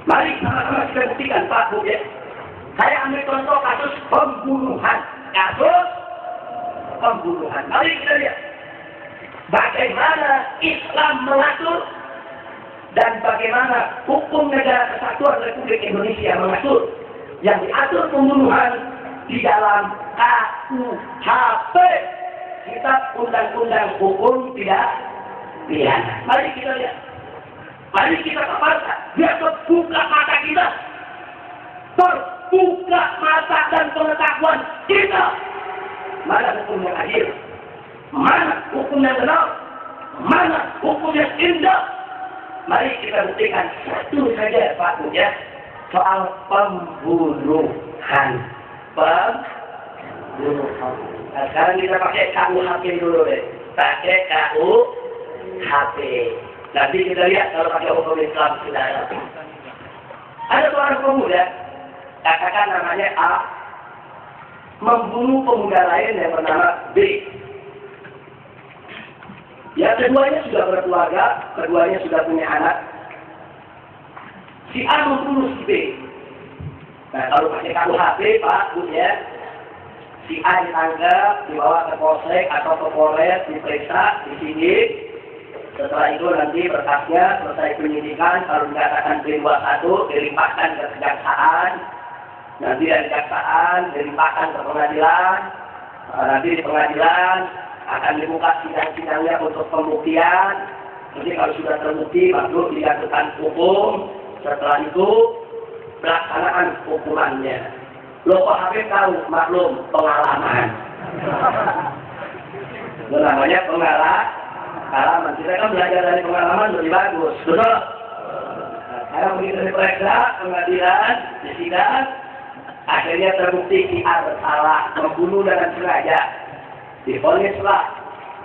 Mari sama-sama kita buktikan Pak Bu ya. Saya ambil contoh kasus pembunuhan. Kasus pembunuhan. Mari kita lihat bagaimana Islam mengatur dan bagaimana hukum negara kesatuan Republik Indonesia mengatur. Yang diatur pembunuhan di dalam KUHP, Kitab Undang-Undang Hukum Tidak Pidana. Mari kita lihat. Mari kita paparkan. Biar terbuka mata kita. Terbuka mata dan pengetahuan kita. Mana hukum yang adil? Mana hukum yang benar? Mana hukum yang indah? Mari kita buktikan satu saja Pak Bu ya. Soal pembunuhan. Pembunuhan. Nah, sekarang kita pakai KUHP dulu deh. Pakai KUHP. Nanti kita lihat kalau pakai hukum Islam sudah ada. Ada seorang pemuda, katakan namanya A, membunuh pemuda lain yang bernama B. Ya, keduanya sudah berkeluarga, keduanya sudah punya anak. Si A membunuh si B. Nah, kalau pakai KUHP, Pak, Bu ya, si A ditangkap, dibawa ke polsek atau ke Polres, diperiksa di sini. Setelah itu nanti berkasnya selesai penyidikan, kalau dikatakan B21, dilimpahkan ke kejaksaan. Nanti dari kejaksaan dilimpahkan ke pengadilan. Nanti di pengadilan akan dibuka sidang-sidangnya untuk pembuktian. Nanti kalau sudah terbukti, baru dijatuhkan hukum. Setelah itu pelaksanaan hukumannya. Loh, Pak Habib tahu, maklum, pengalaman. Itu namanya pengalaman. Kita kan belajar dari pengalaman lebih bagus. Betul? Sekarang begitu diperiksa, pengadilan, disidang, akhirnya terbukti si A bersalah, membunuh dengan sengaja. Divonislah.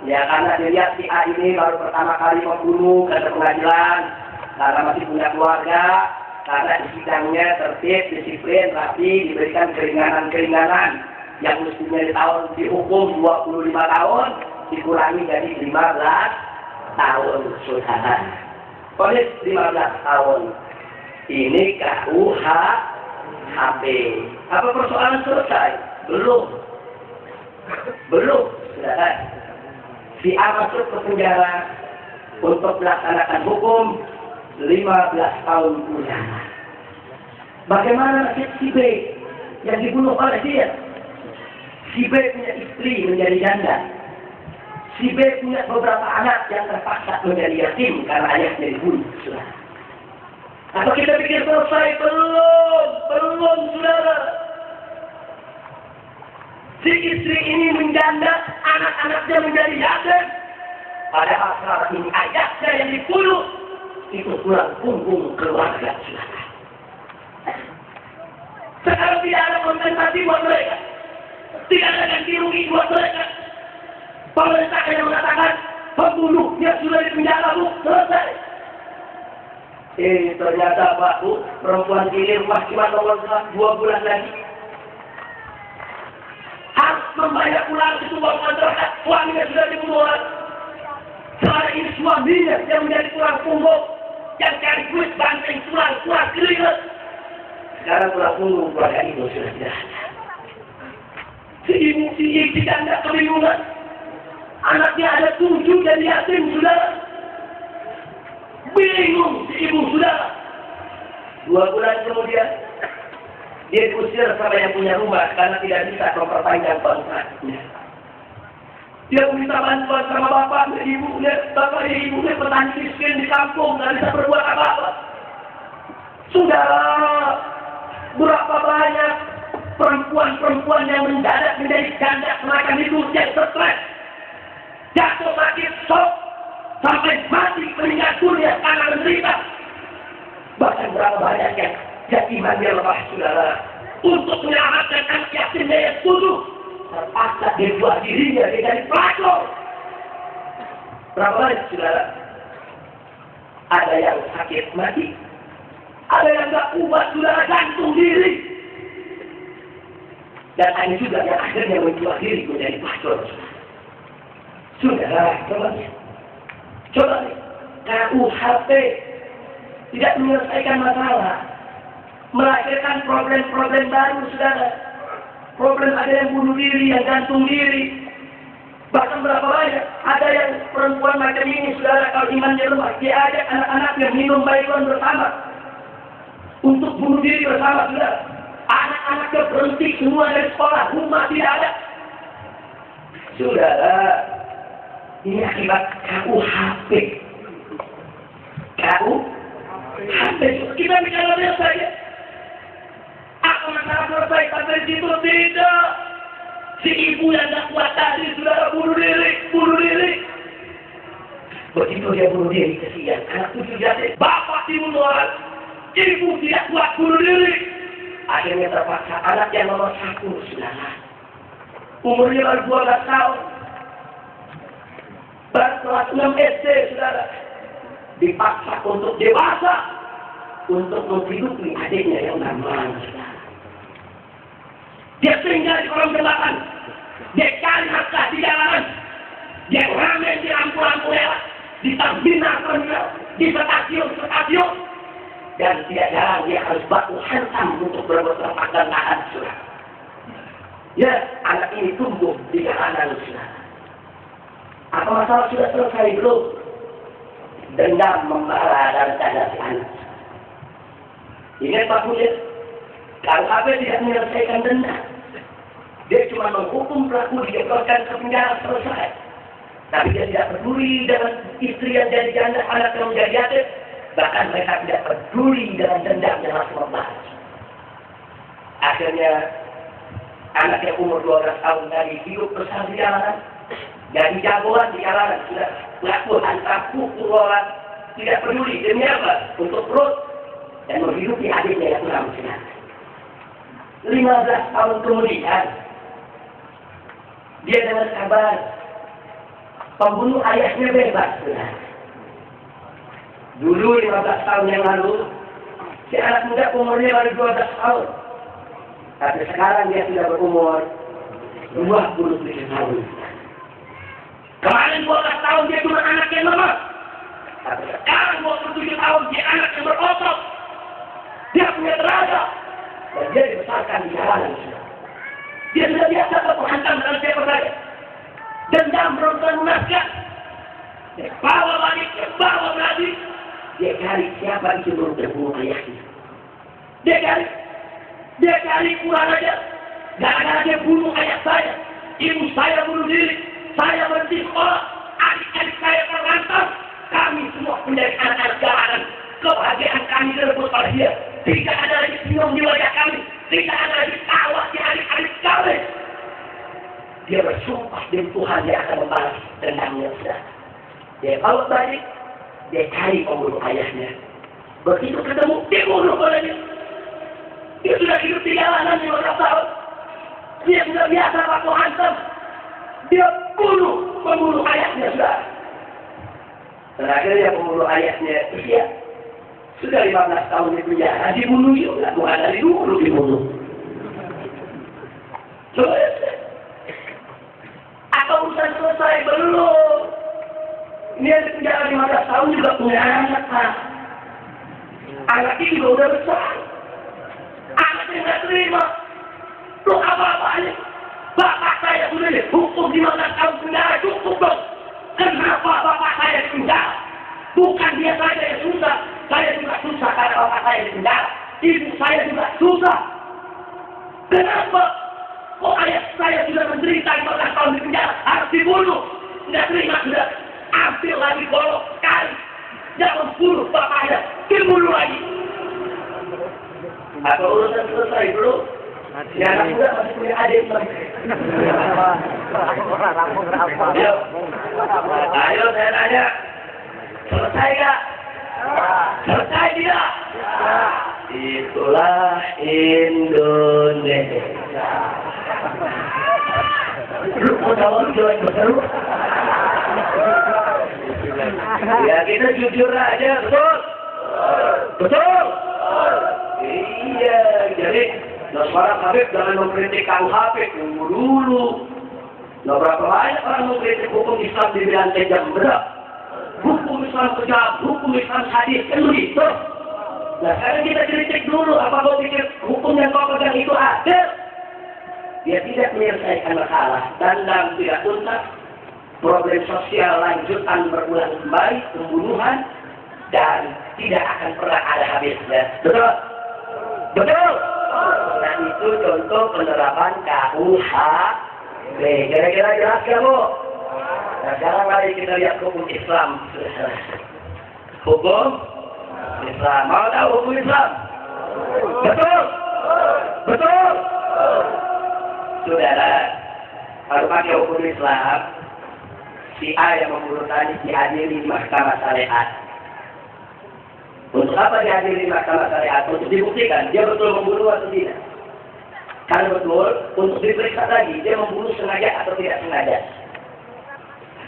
Ya, karena dilihat si A ini baru pertama kali membunuh ke pengadilan, karena masih punya keluarga, karena di sidangnya tertib, disiplin, rapi, diberikan keringanan-keringanan yang mestinya dihukum 25 tahun, dikurangi jadi 15 tahun, saudara. Ponis 15 tahun. Ini KUHP. Apa persoalan selesai? Belum, saudara. Si A masuk ke penjara untuk melaksanakan hukum 15 tahun penjara. Bagaimana nasib si B yang dibunuh oleh dia? Si B punya istri menjadi janda. Si B punya beberapa anak yang terpaksa menjadi yatim karena ayahnya dibunuh, saudara. Apa kita pikir selesai? Belum, saudara. Si istri ini menjanda, anak-anaknya menjadi yatim. Padahal sekarang ini ayahnya yang dibunuh. Itu tulang punggung keluarga, saudara. Sekarang tidak ada kompensasi buat mereka. Tidak ada ganti rugi buat mereka. Pemerintah yang mengatakan pembunuhnya sudah dipenjara, Bu, selesai. Ternyata Pak Bu, perempuan ini rumah cuma nomor 2 bulan lagi. Harus membayar pulang itu uang kontrak, suaminya sudah dibunuh. Sekarang ini suaminya yang menjadi tulang punggung, yang cari duit banteng tulang keliling. Sekarang tulang punggung keluarga itu sudah tidak ada. Si ibu janda kebingungan. Anaknya ada 7 jadi yatim, saudara. Bingung si ibu, saudara. 2 bulan kemudian, dia diusir sama yang punya rumah karena tidak bisa memperpanjang kontraknya. Dia minta bantuan sama bapak dan ibunya. Bapak dan ibunya petani miskin di kampung, tidak bisa berbuat apa-apa. Saudara, berapa banyak perempuan-perempuan yang mendadak menjadi janda semacam itu, yang stres, jatuh sakit, shock, sampai mati meninggal dunia karena menderita. Bahkan berapa banyak yang yatimannya lepas, saudara, untuk menyelamatkan anak yatimnya yang 7, terpaksa dibuat dirinya jadi pelacur. Berapa banyak, saudara? Ada yang sakit mati, ada yang tak kuat, saudara, gantung diri. Dan ada juga yang akhirnya menjual diri menjadi pelacur. Saudara, coba nih. KUHP tidak menyelesaikan masalah, melahirkan problem-problem baru, saudara. Problem ada yang bunuh diri, yang gantung diri. Bahkan berapa banyak ada yang perempuan macam ini, saudara, kalau imannya lemah, dia ajak anak-anaknya minum baygon bersama untuk bunuh diri bersama, saudara. Anak-anaknya berhenti semua dari sekolah, rumah tidak ada. Saudara, ini akibat KUHP. KUHP. Kita bicara biasa saja. Apa masalah selesai? Sampai situ tidak. Si ibu yang tak kuat tadi, saudara, bunuh diri. Begitu dia bunuh diri, kesian. Anak cucu jatuh, bapak dibunuh orang. Ibu tidak kuat bunuh diri. Akhirnya terpaksa anak yang nomor 1, saudara. Umurnya baru 12 tahun. Baru kelas 6 SD, saudara. Dipaksa untuk dewasa. Untuk menghidupi adiknya yang namanya, saudara. Dia tinggal di kolong jembatan. Dia cari nafkah di jalanan. Dia ramen di lampu-lampu lewat. Di terminal, di stasiun. Dan tidak jarang dia harus baku hantam untuk berbuat tempat dan tahan, saudara. Ya, anak ini tumbuh di jalanan, saudara. Apa masalah sudah selesai belum? Dendam membara dan tanda si anak. Ingat Pak Kulit, kalau apa tidak menyelesaikan dendam, dia cuma menghukum pelaku, dijebloskan ke penjara, selesai. Tapi dia tidak peduli dengan istri yang jadi janda, anak yang menjadi yatim. Bahkan mereka tidak peduli dengan dendam yang masih membahas. Akhirnya, anak yang umur 12 tahun tadi hidup besar di jalanan. Jadi jagoan di jalanan, sudah pelaku hantam, pukul orang, tidak peduli. Demi apa? Untuk perut dan menghidupi adiknya yang kurang senang. 15 tahun kemudian, dia dengar kabar pembunuh ayahnya bebas. Dulu 15 tahun yang lalu, si anak muda umurnya baru 12 tahun. Tapi sekarang dia sudah berumur 27 tahun. Kemarin 12 tahun dia cuma anak yang lemah. Tapi sekarang 27 tahun dia anak yang berotot. Dia punya tenaga. Dan dia dibesarkan di jalanan. Dia sudah biasa berhantam dengan siapa saja. Dendam berusaha munaskan. Dia bawa balik, dia bawa lagi. Dia cari siapa itu belum terbunuh ayahnya. Dia cari kurang aja. Gara-gara dia bunuh ayah saya. Ibu saya bunuh diri. Saya berhenti sekolah. Adik-adik saya terlantar. Kami semua menjadi anak-anak jalanan. Kebahagiaan kami direbut oleh dia. Tidak ada lagi senyum di wajah kami. Tidak ada lagi tawa di adik-adik kami. Dia bersumpah demi Tuhan dia akan membalas dendamnya. Dia bawa balik. Dia cari pembunuh ayahnya. Begitu ketemu, dia bunuh olehnya. Dia sudah hidup di jalanan 15 tahun. Dia sudah biasa waktu hantam. Dia pembunuh ayahnya, sudah. Terakhirnya pembunuh ayahnya, dia sudah 15 tahun di penjara, dibunuh juga. Bukan dari dulu dibunuh. Coba apa urusan selesai? Belum. Ini yang di penjara 15 tahun juga punya anak, Pak. Anak ini juga udah besar. Anaknya nggak terima. Loh apa-apanya? Bapak saya sudah dihukum 15 tahun penjara, cukup dong. Kenapa bapak saya di penjara? Bukan dia saja yang susah. Saya juga susah karena bapak saya di penjara. Ibu saya juga susah. Kenapa? Kok ayah saya sudah menderita 15 tahun di penjara, harus dibunuh? Nggak terima sudah. Ambil lagi golok sekali. Jangan bunuh bapaknya. Dibunuh lagi. Apa urusan selesai belum? Ya anak muda masih punya adik. Ayo saya tanya. Selesai gak? Selesai tidak? Itulah Indonesia. Lu mau tahu jalan betul? Ya kita jujur aja, betul? Betul? Iya, jadi seorang Habib jangan mengkritik KUHP, tunggu dulu. Nah, berapa banyak orang mengkritik hukum Islam di bidang kejam berat? Hukum Islam kejam, hukum Islam hadis, kan begitu? Nah sekarang kita kritik dulu, apa kau pikir hukum yang kau pegang itu adil? Dia tidak menyelesaikan masalah, dandang tidak tuntas, problem sosial lanjutan berulang kembali, pembunuhan, dan tidak akan pernah ada habisnya. Betul? Betul? Nah itu contoh penerapan KUHP. Kira-kira jelas kamu? Nah sekarang mari kita lihat hukum Islam. Hukum Islam. Mau tahu hukum Islam? Betul? Betul? Saudara, kalau pakai hukum Islam, si A yang membunuh tadi diadili di mahkamah syariat. Untuk apa diadili di mahkamah syariat? Untuk dibuktikan dia betul membunuh atau tidak. Kalau betul, untuk diperiksa lagi dia membunuh sengaja atau tidak sengaja.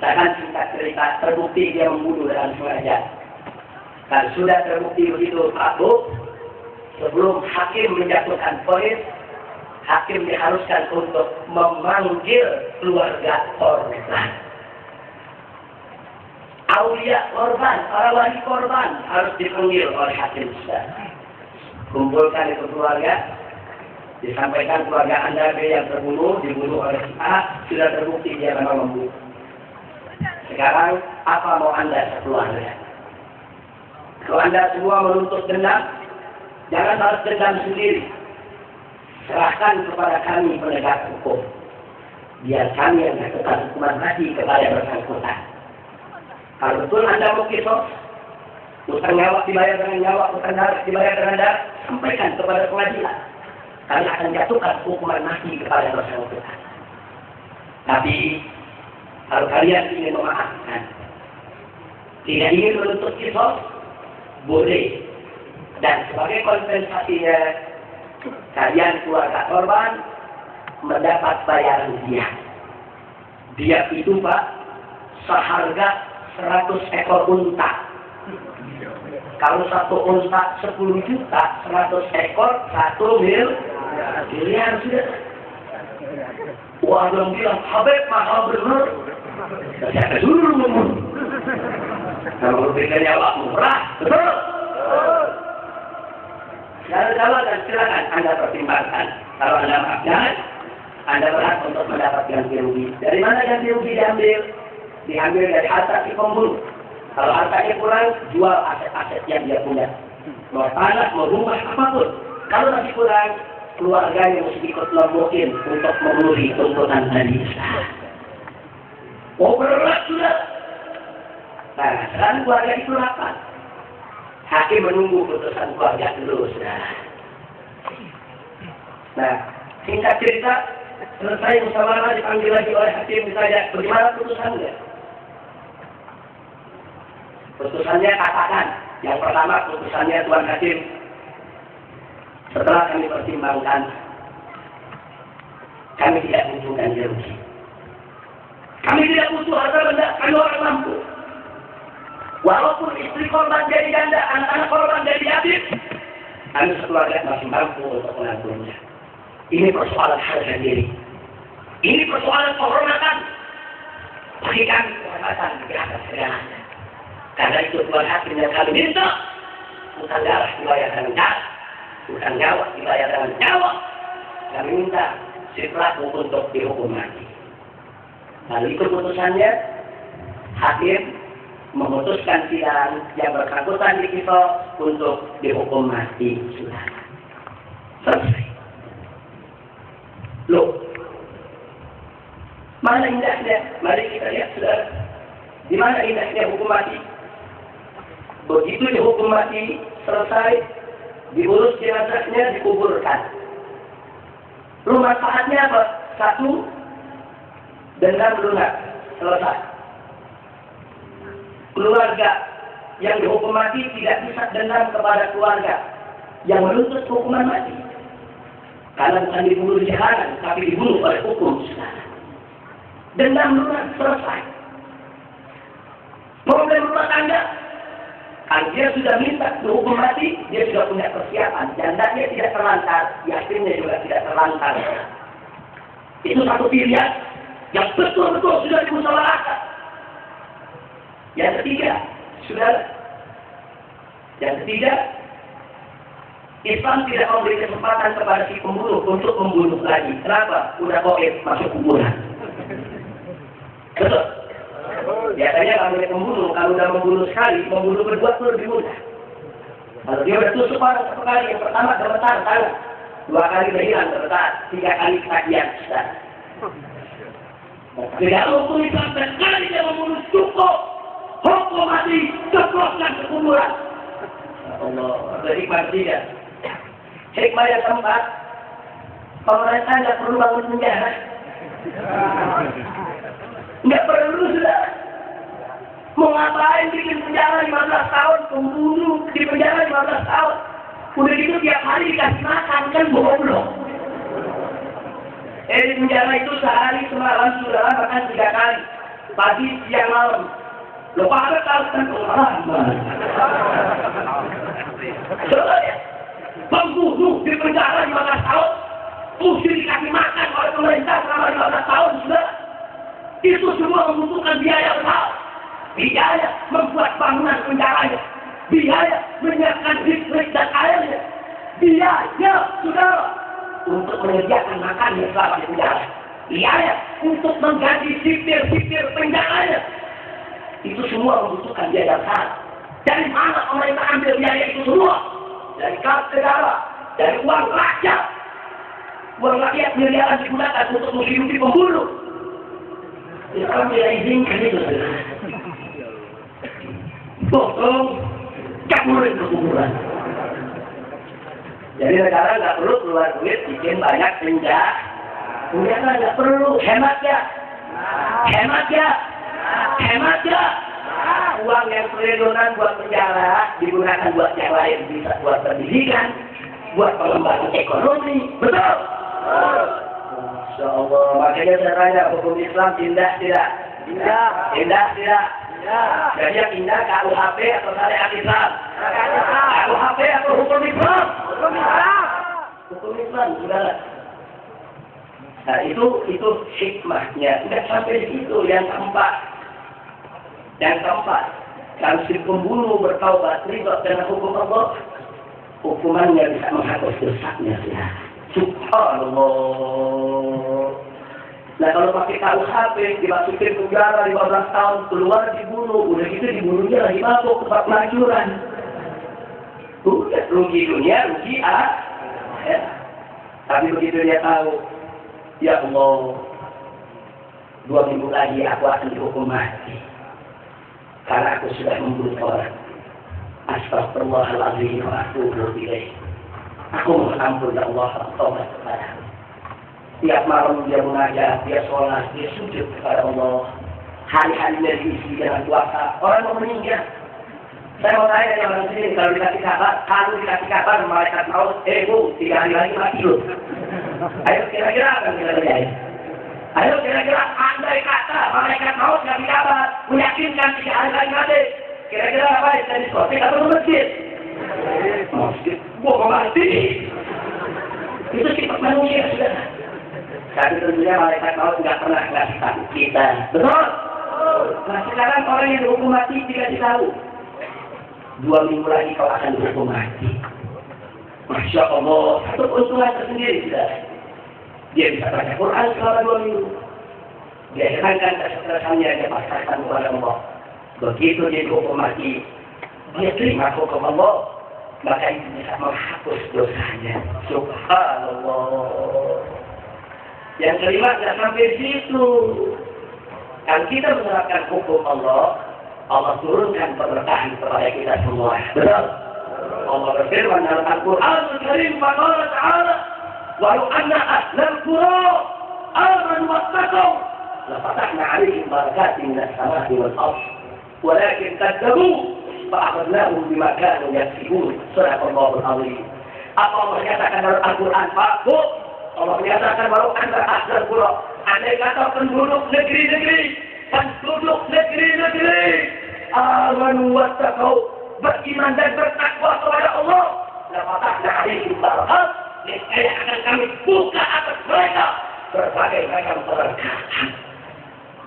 Katakan singkat cerita, terbukti dia membunuh dengan sengaja. Kalau sudah terbukti begitu, Pak Bu, sebelum hakim menjatuhkan vonis, hakim diharuskan untuk memanggil keluarga korban. Aulia korban, para wali korban harus dipanggil oleh hakim. Kumpulkan itu keluarga, disampaikan keluarga Anda B yang terbunuh, dibunuh oleh si A, sudah terbukti dia memang membunuh. Sekarang apa mau Anda sekeluarga? Kalau Anda semua menuntut dendam, jangan harus dendam sendiri. Serahkan kepada kami penegak hukum. Biar kami yang melakukan hukuman mati kepada yang bersangkutan. Kalau betul Anda mau kisos, utang nyawa dibayar dengan nyawa, utang darah dibayar dengan darah, sampaikan kepada pengadilan. Kami akan jatuhkan hukuman mati kepada yang bersangkutan. Tapi kalau kalian ingin memaafkan, tidak ingin menuntut kisos, boleh. Dan sebagai kompensasinya, kalian keluarga korban mendapat bayaran dia. Dia itu Pak, seharga 100 ekor unta. Kalau satu unta 10 juta, 100 ekor 1 miliar sudah. Wah, orang bilang, Habib mahal benar. Saya dulu ngomong. Kalau berikan nyawa murah, betul? Kalau dan silakan Anda pertimbangkan. Kalau Anda maafkan, Anda berhak untuk mendapat ganti rugi. Dari mana ganti rugi diambil? Diambil dari harta si pembunuh. Kalau hartanya kurang, jual aset-aset yang dia punya. Mau tanah, mau rumah, apapun. Kalau masih kurang, keluarganya mesti ikut lombokin untuk memenuhi tuntutan tadi. Oh berat sudah. Nah, sekarang keluarga itu rapat. Hakim menunggu putusan keluarga dulu, saudara. Nah, singkat cerita, selesai musyawarah dipanggil lagi oleh hakim, ditanya, bagaimana putusannya? Putusannya katakan, yang pertama putusannya Tuan Hakim, setelah kami pertimbangkan, kami tidak butuh ganti rugi. Kami tidak butuh harta benda, kami orang mampu. Walaupun istri korban jadi janda, anak-anak korban jadi yatim, kami sekeluarga masih mampu untuk menanggungnya. Ini persoalan harga diri. Ini persoalan kehormatan. Bagi kami kehormatan di atas segalanya. Karena itu Tuhan Hakim yang kami minta, utang darah dibayar dengan darah, utang nyawa dibayar dengan nyawa. Kami minta si pelaku untuk dihukum mati. Lalu itu putusannya, hakim memutuskan sidang yang bersangkutan di kita untuk dihukum mati sudah selesai. Loh, mana indahnya? Mari kita lihat saudara, di mana indahnya hukum mati? Begitu dihukum mati selesai, diurus jenazahnya, dikuburkan. Lalu manfaatnya apa? Satu, dendam lunak, selesai. Keluarga yang dihukum mati tidak bisa dendam kepada keluarga yang menuntut hukuman mati. Karena bukan dibunuh di jalanan, tapi dibunuh oleh hukum. Dendam lunak, selesai. Problem rumah tangga, kalau dia sudah minta dihukum mati, dia sudah punya persiapan. Jandanya tidak terlantar, yatimnya juga tidak terlantar. Itu satu pilihan yang betul-betul sudah dimusyawarahkan. Yang ketiga, saudara. Yang ketiga, Islam tidak memberi kesempatan kepada si pembunuh untuk membunuh lagi. Kenapa? Udah goib masuk kuburan. Betul. Biasanya kalau dia pembunuh, kalau udah membunuh sekali, membunuh kedua itu lebih mudah. Kalau dia udah tusuk orang satu kali, yang pertama gemetar tangan, 2 kali udah hilang gemetar, 3 kali ketagihan sudah. Tidak hukum Islam sekali dia membunuh cukup, hukum mati, ceplokkan ke kuburan. Allah, ada hikmah tidak? Hikmah yang keempat, pemerintah nggak perlu bangun penjara. Nggak perlu sudah. Mau ngapain bikin penjara 15 tahun, pembunuh di penjara 15 tahun. Udah gitu tiap hari dikasih makan, kan goblok. Di penjara itu sehari semalam sudah makan 3 kali. Pagi, siang, malam. Lo pada tahu kan pengalaman. Soalnya, pembunuh di penjara 15 tahun, mesti dikasih makan oleh pemerintah selama 15 tahun sudah. Itu semua membutuhkan biaya besar. Biaya membuat bangunan penjaranya. Biaya menyiapkan listrik dan airnya. Biaya, saudara, untuk menyediakan makannya selama di penjara. Biaya untuk mengganti sipir-sipir penjaranya. Itu semua membutuhkan biaya besar. Dari mana pemerintah ambil biaya itu semua? Dari kas negara, dari uang rakyat. Uang rakyat miliaran digunakan untuk menghidupi pembunuh. Islam tidak izinkan itu. Potong, campur ke kuburan. Jadi negara nggak perlu keluar duit bikin banyak penjara. Penjara nggak perlu, hemat ya. Hemat ya. Hemat ya. Uang yang triliunan buat penjara digunakan buat yang lain, bisa buat pendidikan, buat pengembangan ekonomi, betul? Masya Allah, makanya saya tanya, hukum Islam indah tidak? Indah. Indah tidak? Jadi yang indah KUHP atau syariat Islam? KUHP atau hukum Islam? Hukum Islam. Hukum Islam, saudara. Nah itu hikmahnya. Tidak sampai di situ. Yang keempat, kalau si pembunuh bertaubat riba dengan hukum Allah, hukumannya bisa menghapus dosanya. Subhanallah. Nah kalau pakai KUHP dimasukin penjara 15 tahun, keluar dibunuh, udah gitu dibunuhnya lagi mabuk tempat pelacuran. Udah rugi dunia, rugi ya. Tapi begitu dia tahu, ya Allah, 2 minggu lagi aku akan dihukum mati karena aku sudah membunuh orang. Astagfirullahaladzim wa atubu ilaih. Aku mohon ampun ya Allah, taubat kepadamu. Tiap malam dia mengajar, dia sholat, dia sujud kepada Allah. Hari-harinya diisi dengan puasa. Orang mau meninggal. Saya mau tanya yang orang sini, kalau dikasih kabar, malaikat maut, bu, 3 hari lagi mati loh. Ayo kira-kira apa yang kita terjadi? Ayo kira-kira andai kata malaikat maut ngasih kabar, meyakinkan 3 hari lagi mati. Kira-kira apa yang kita diskotik atau masjid? Masjid, gua mau mati. Itu sifat manusia sudah. Tapi tentunya malaikat maut tidak pernah ngasih tahu kita. Betul? Nah sekarang orang yang dihukum mati tidak tahu. 2 minggu lagi kau akan dihukum mati. Masya Allah, satu keuntungan tersendiri sudah. Dia bisa baca Quran selama 2 minggu. Dia hilangkan kesesatannya, dia pasrahkan kepada Allah. Begitu dia dihukum mati, dia terima hukum Allah, maka itu bisa menghapus dosanya. Subhanallah. Yang kelima, tidak sampai situ. Kalau kita menerapkan hukum Allah, Allah turunkan keberkahan kepada kita semua. Betul? Allah berfirman dalam Al-Quran Al-Karim, Faqala ta'ala, walau anna ahlal qura amanu wattaqaw lafatahna 'alaihim barakatin minas samaa'i wal ardh walakin kadzabu fa'akhadnahum bima kanu yaksibun. Shadaqallahul 'azim. Apa Allah menyatakan dalam Al-Quran, Pak, Bu? Allah menyatakan walau anna ahlal qura, andai kata penduduk negeri-negeri amanu wattaqaw, beriman dan bertakwa kepada Allah, lafatahna 'alaihim barakatin, niscaya akan kami buka atas mereka berbagai macam keberkahan.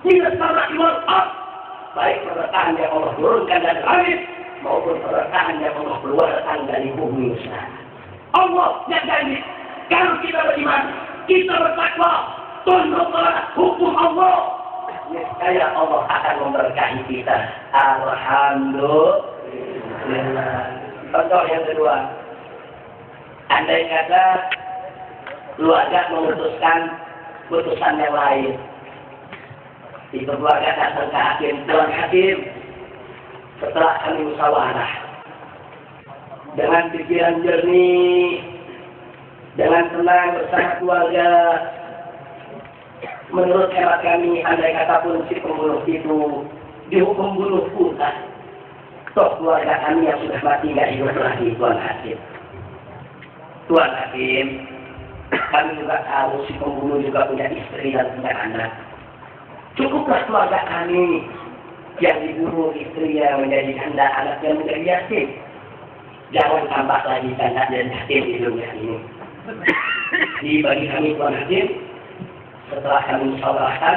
Minas samaa'i wal ardh, baik keberkahan yang Allah turunkan dari langit maupun keberkahan yang Allah keluarkan dari bumi sana. Allah yang janji. Kalau kita beriman, kita bertakwa, tunduk kepada hukum Allah, niscaya Allah akan memberkahi kita. Alhamdulillah. Contoh yang kedua, andai kata keluarga memutuskan putusan yang lain, itu keluarga datang ke hakim, Tuan Hakim, setelah kami musyawarah dengan pikiran jernih, dengan tenang bersama keluarga, menurut hemat kami, andai kata pun si pembunuh itu dihukum bunuh pula, toh keluarga kami yang sudah mati nggak hidup lagi, Tuan Hakim. Tuan Hakim, kami juga tahu si pembunuh juga punya istri dan punya anak. Cukuplah keluarga kami yang dibunuh istrinya menjadi janda, anaknya menjadi yatim. Jangan tambah lagi janda dan yatim di dunia ini. Bagi kami, Tuan Hakim, setelah kami musyawarahkan,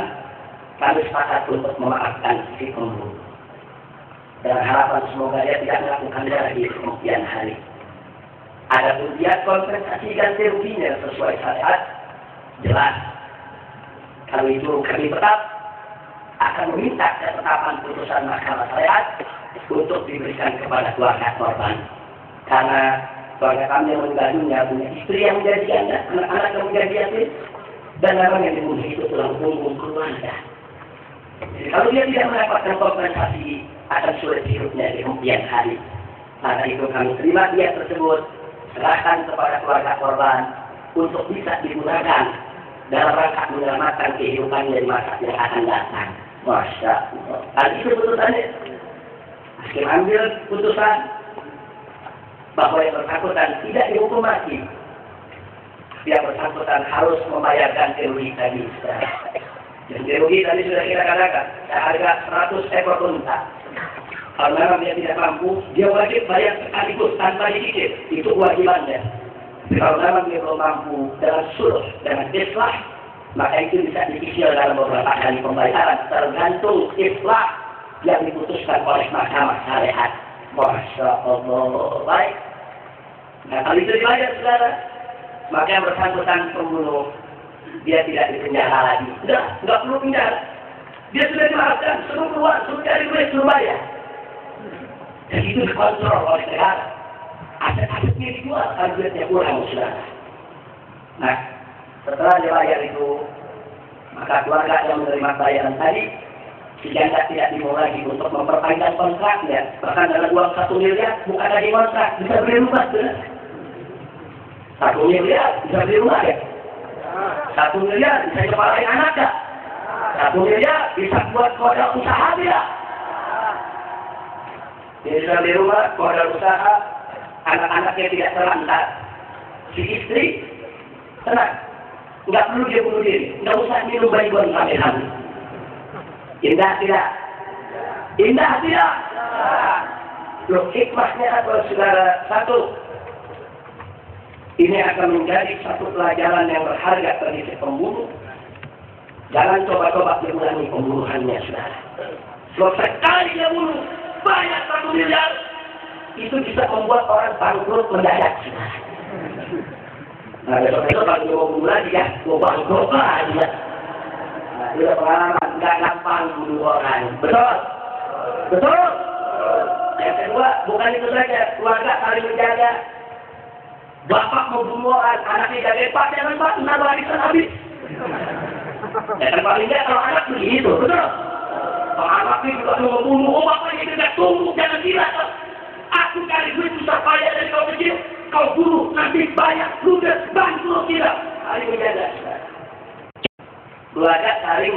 kami sepakat untuk memaafkan si pembunuh. Dengan harapan semoga dia tidak melakukan lagi di kemudian hari. Ada pun dia kompensasi ganti ruginya sesuai syariat, jelas. Kalau itu kami tetap akan meminta ketetapan putusan mahkamah syariat untuk diberikan kepada keluarga korban. Karena keluarga kami yang meninggal dunia punya istri yang menjadi janda, anak-anak yang menjadi yatim, dan memang yang dibunuh itu tulang punggung keluarga. Jadi kalau dia tidak mendapatkan kompensasi, akan sulit hidupnya di kemudian hari. Karena itu kami terima dia tersebut, serahkan kepada keluarga korban untuk bisa digunakan dalam rangka menyelamatkan kehidupannya di masa yang akan datang. Masya Allah. Hal itu putusannya. Hakim ambil putusan bahwa yang bersangkutan tidak dihukum mati. Yang bersangkutan harus membayarkan kerugian tadi. Dan kerugian tadi sudah kita katakan, seharga 100 ekor unta. Kalau memang dia tidak mampu, dia wajib bayar sekaligus tanpa dicicil. Itu kewajibannya. Kalau memang dia belum mampu dengan sulh, dengan islah, maka itu bisa dicicil dalam beberapa kali pembayaran, tergantung islah yang diputuskan oleh mahkamah syariat. Masya Allah. Baik. Nah, kalau itu dibayar, saudara, maka yang bersangkutan pembunuh, dia tidak dipenjara lagi. Sudah, nggak perlu penjara. Dia sudah dimaafkan, suruh keluar, suruh cari duit, suruh bayar. Dan itu dikontrol oleh negara. Aset-asetnya dijual, kalau duitnya kurang, saudara. Nah, setelah dibayar itu, maka keluarga yang menerima bayaran tadi, si janda tidak dimulai lagi untuk memperpanjang kontraknya. Bahkan dalam uang 1 miliar, bukan lagi kontrak, bisa beli rumah, saudara. 1 miliar, bisa beli rumah, ya? 1 miliar, bisa nyepalain anak, ya? 1 miliar, bisa buat modal usaha, ya? Dia sudah di rumah, modal usaha, anak-anaknya tidak terlantar. Si istri, tenang. Nggak perlu dia bunuh diri. Nggak usah minum baygon sampai habis. Indah tidak? Indah tidak? Loh, hikmahnya apa, saudara? Satu, ini akan menjadi satu pelajaran yang berharga bagi si pembunuh. Jangan coba-coba diulangi pembunuhannya, saudara. Selesai kali dia bunuh, banyak 1 miliar, itu bisa membuat orang bangkrut mendadak. Nah, besok-besok kalau dia mau bunuh lagi, ya, mau bangkrut lagi. Nah, itu pengalaman, nggak gampang bunuh orang. Betul? Betul? Yang kedua, bukan itu saja, keluarga saling menjaga. Bapak mau bunuh orang, anaknya jaga, Pak, jangan Pak, ntar warisan habis. Ya, kan paling nggak kalau anak begitu, betul? Kalau anaknya juga mau membunuh, oh bapaknya tidak tunggu, jangan gila. Aku cari duit susah payah dari kau kecil, kau bunuh, nanti banyak, ludes, bangkrut tidak. Saling menjaga. Keluarga saling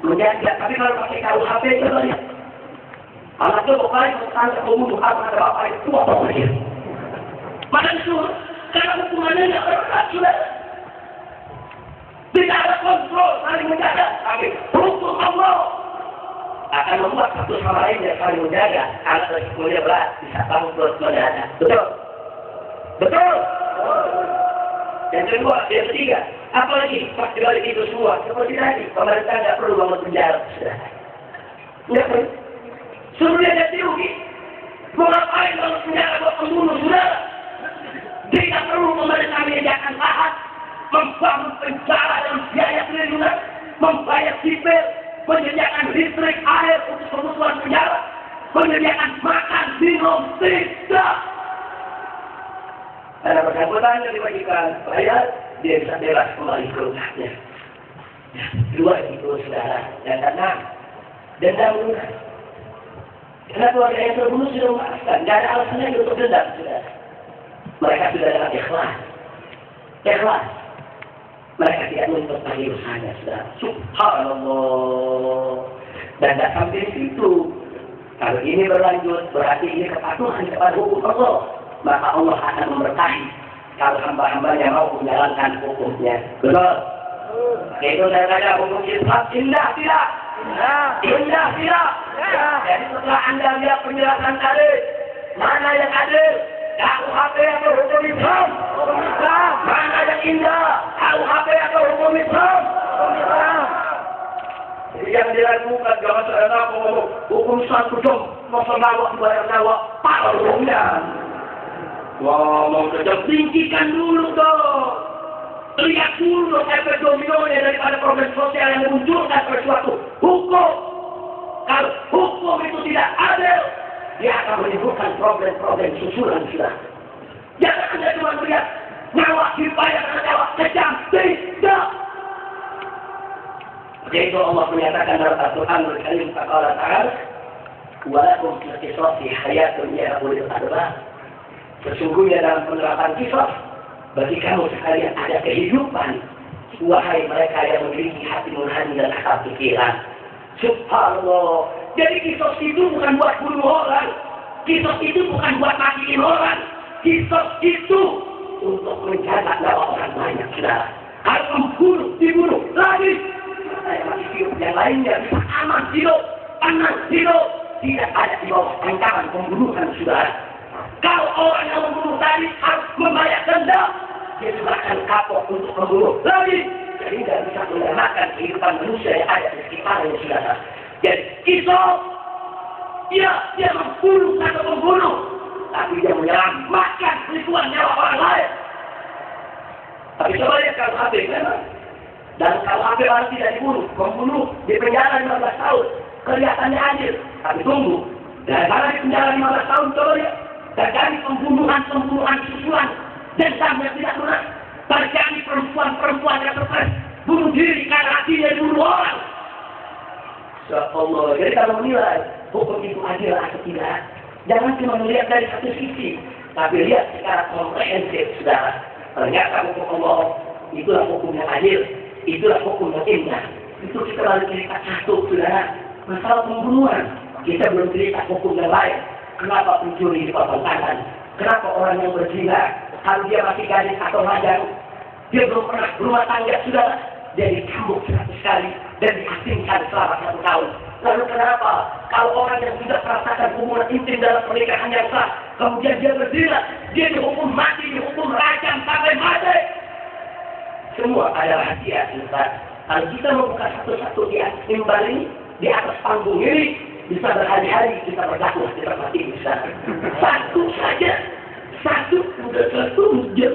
menjaga, tapi kalau pakai KUHP itu banyak. Anaknya pokoknya tetangga membunuh, apa ada bapaknya, tua bapaknya. Mana itu? Karena hukumannya tidak berat, sudah. Tidak ada kontrol, saling menjaga. Tapi hukum Allah akan membuat satu sama lain yang saling menjaga. Anak resikonya berat, bisa bangkrut mendadak. Betul? Betul? Yang kedua, yang ketiga, apalagi pas dibalik itu semua, seperti tadi, pemerintah tidak perlu bangun penjara. Tidak perlu. Suruh dia jadi rugi. Mau ngapain bangun penjara buat pembunuh, saudara? Tidak perlu pemerintah menyediakan lahan, membangun penjara dan biaya triliunan, membayar sipil, menyediakan listrik, air untuk kebutuhan penjara, menyediakan makan, minum, tidak. Karena bersangkutan yang dibagikan bayar, dia bisa bebas kembali ke rumahnya. Ya, dua itu saudara, dan dendam lunas. Karena keluarga yang terbunuh sudah memaafkan, tidak ada alasan lagi untuk dendam, saudara. Mereka sudah dalam ikhlas. Mereka tidak menuntut lagi usahanya, saudara. Subhanallah. Dan tidak sampai di situ. Kalau ini berlanjut, berarti ini kepatuhan kepada hukum Allah. Maka Allah akan memberkahi kalau hamba-hambanya mau menjalankan hukumnya. Betul? Itu saya kata hukum Islam indah tidak? Indah tidak? Jadi setelah Anda lihat penjelasan tadi, mana yang adil? KUHP atau hukum Islam? Mana yang indah? KUHP atau hukum Islam? Jadi yang diragukan jangan seorang aku ngomong hukum Islam kudung, masalah waktu bayar nyawa, parungnya. Ngomong kejam, tinggikan dulu dong. Lihat dulu efek dominonya daripada problem sosial yang memunculkan pada suatu hukum. Kalau hukum itu tidak adil, dia akan menimbulkan problem-problem susulan sudah. Jangan Anda cuma melihat nyawa dibayar dengan nyawa kejam, tidak. Yaitu Allah menyatakan dalam Al-Quranul Karim Ta'ala Ta'ala, walakum fil qisasi hayatun ya ulil albab. Sesungguhnya dalam penerapan kisah bagi kamu sekalian ada kehidupan, wahai mereka yang memiliki hati nurani dan akal pikiran. Subhanallah. Jadi kisah itu bukan buat bunuh orang, kisah itu bukan buat matiin orang, kisah itu untuk menjaga nyawa orang banyak, saudara. Kalau membunuh, dibunuh lagi, maka yang masih hidup yang lainnya bisa aman hidup, tenang hidup, tidak ada di bawah ancaman pembunuhan, saudara. Kalau orang yang membunuh tadi harus membayar denda, dia juga akan kapok untuk membunuh lagi. Jadi tidak bisa menyelamatkan kehidupan manusia yang ada di sekitarnya, saudara. Jadi kisah, dia membunuh atau membunuh, tapi dia menyelamatkan ribuan nyawa orang lain. Tapi coba lihat kalau KUHP kan? Dan kalau KUHP orang tidak dibunuh, membunuh di penjara 15 tahun, kelihatannya adil. Tapi tunggu, dan karena di penjara 15 tahun, coba lihat. Terjadi pembunuhan susulan, dendam yang tidak lunas. Terjadi perempuan yang stres, bunuh diri karena hatinya dibunuh orang. Allah. Jadi kalau menilai hukum itu adil atau tidak, jangan cuma melihat dari satu sisi, tapi lihat secara komprehensif, saudara. Ternyata hukum Allah itulah hukum yang adil, itulah hukum yang indah. Itu kita lalu cerita satu, saudara. Masalah pembunuhan, kita belum cerita hukum yang lain. Kenapa pencuri dipotong tangan? Kenapa orang yang berzina, kalau dia masih gadis atau majang, dia belum pernah berumah tangga, saudara, dia dicambuk 100 kali dan diasingkan selama 1 tahun. Lalu kenapa kalau orang yang sudah merasakan hubungan intim dalam pernikahan yang sah, kemudian dia berzina, dia dihukum mati, dihukum rajam sampai mati? Semua adalah rahasia, saudara. Kalau kita membuka satu-satu di atas mimbar ini, di atas panggung ini, bisa berhari-hari kita berdakwah di tempat ini. Satu saja, satu udah 1 jam.